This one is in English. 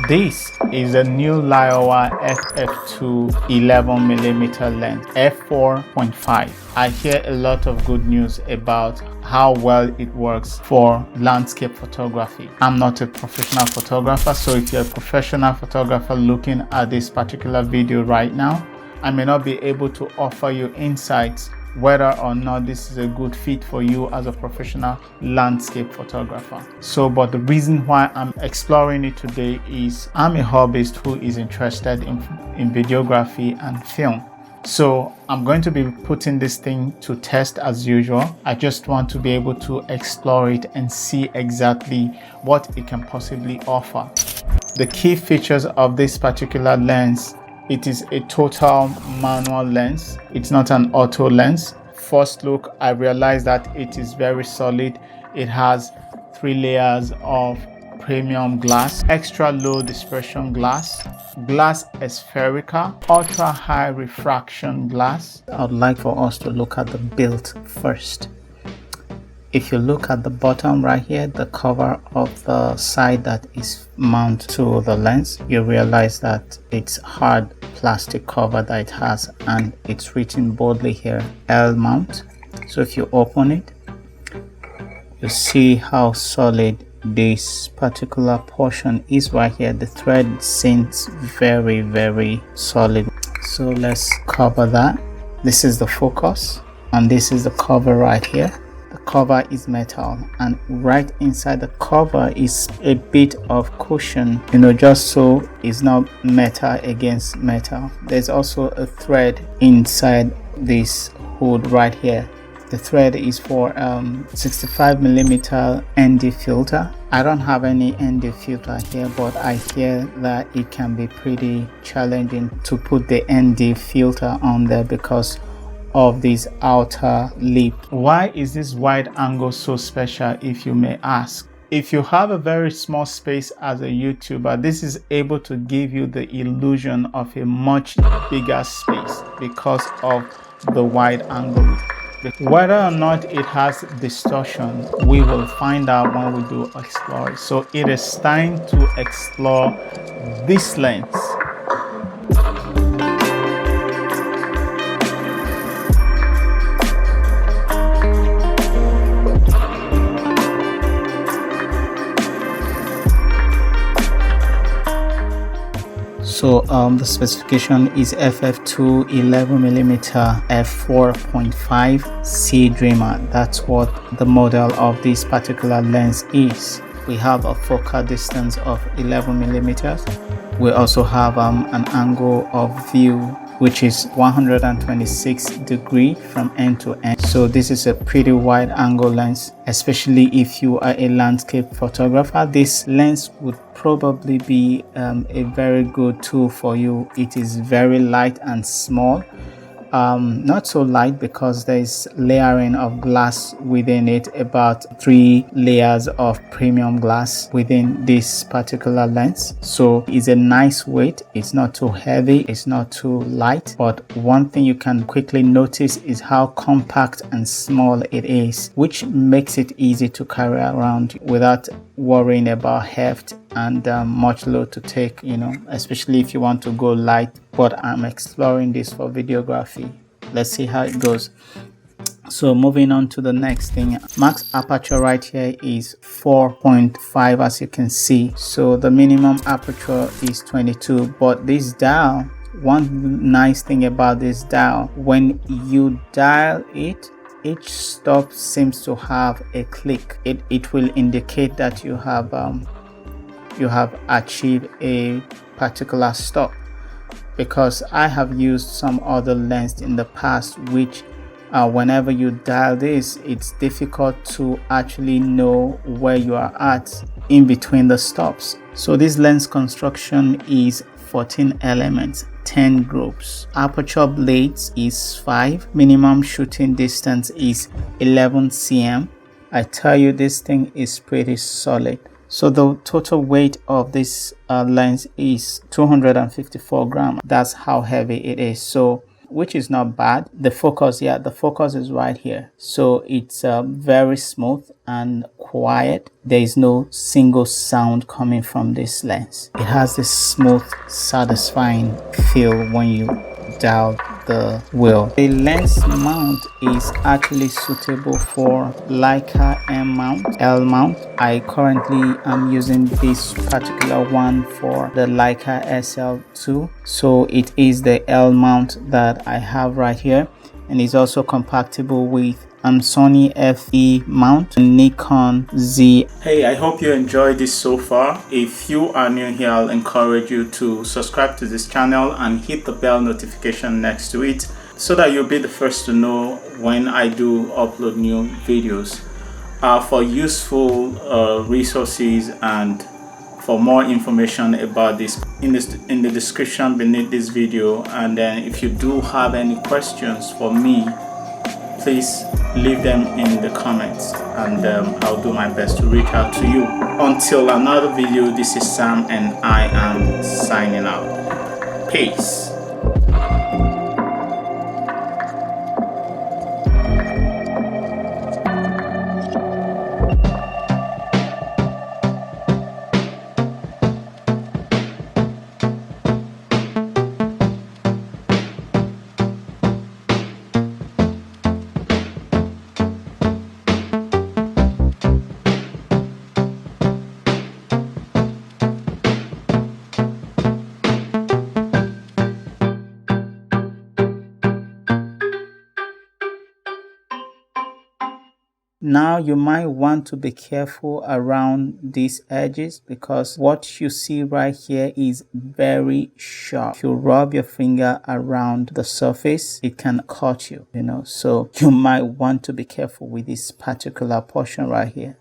This is a new Laowa f2 11mm lens, f4.5. I hear a lot of good news about how well it works for landscape photography. I'm not a professional photographer, so if you're a professional photographer looking at this particular video right now, I may not be able to offer you insights whether or not this is a good fit for you as a professional landscape photographer. But the reason why I'm exploring it today is I'm a hobbyist who is interested in videography and film. So I'm going to be putting this thing to test as usual. I just want to be able to explore it and see exactly what it can possibly offer. The key features of this particular lens: it is a total manual lens. It's not an auto lens. First look, I realized that it is very solid. It has 3 layers of premium glass, extra low dispersion glass aspherical, ultra high refraction glass. I would like for us to look at the build first. If you look at the bottom right here, the cover of the side that is mounted to the lens, you realize that it's hard plastic cover that it has, and it's written boldly here, L mount. So if you open it, you see how solid this particular portion is right here. The thread seems very, very solid. So let's cover that. This is the focus, and this is the cover right here. The cover is metal, and right inside the cover is a bit of cushion, just so it's not metal against metal. There's also a thread inside this hood right here. The thread is for 65mm ND filter. I don't have any ND filter here, but I hear that it can be pretty challenging to put the ND filter on there because of this outer lip. Why is this wide angle so special, if you may ask? If you have a very small space as a YouTuber, this is able to give you the illusion of a much bigger space because of the wide angle. Whether or not it has distortion, we will find out when we do explore it. So it is time to explore this lens. So the specification is ff2 11mm f4.5 Sea Dreamer. That's what the model of this particular lens is. We have a focal distance of 11mm. We also have an angle of view which is 126 degrees from end to end. So this is a pretty wide angle lens, especially if you are a landscape photographer. This lens would probably be a very good tool for you. It is very light and small. Not so light because there is layering of glass within it, about 3 layers of premium glass within this particular lens. So it's a nice weight. It's not too heavy, it's not too light, but one thing you can quickly notice is how compact and small it is, which makes it easy to carry around without worrying about heft and much load to take, especially if you want to go light. But I'm exploring this for videography. Let's see how it goes. So moving on to the next thing, max aperture right here is 4.5, as you can see. So the minimum aperture is 22, but this dial, one nice thing about this dial, when you dial it, each stop seems to have a click. It will indicate that you have achieved a particular stop, because I have used some other lens in the past which whenever you dial this, it's difficult to actually know where you are at in between the stops. So this lens construction is 14 elements, 10 groups. Aperture blades is 5. Minimum shooting distance is 11 cm. I tell you, this thing is pretty solid. So the total weight of this lens is 254 grams. That's how heavy it is. So which is not bad. The focus, yeah, the focus is right here. So it's very smooth and quiet. There is no single sound coming from this lens. It has this smooth, satisfying feel when you dial the wheel. The lens mount is actually suitable for Leica M mount, L mount. I currently am using this particular one for the Leica SL2. So it is the L mount that I have right here, and is also compatible with Sony FE mount and Nikon Z. Hey, I hope you enjoyed this so far. If you are new here, I'll encourage you to subscribe to this channel and hit the bell notification next to it so that you'll be the first to know when I do upload new videos. For useful resources and for more information about this in the description beneath this video, and then if you do have any questions for me, please leave them in the comments, and I'll do my best to reach out to you. Until another video, this is Sam and I am signing out. Peace. Now you might want to be careful around these edges, because what you see right here is very sharp. If you rub your finger around the surface, it can cut you, so you might want to be careful with this particular portion right here.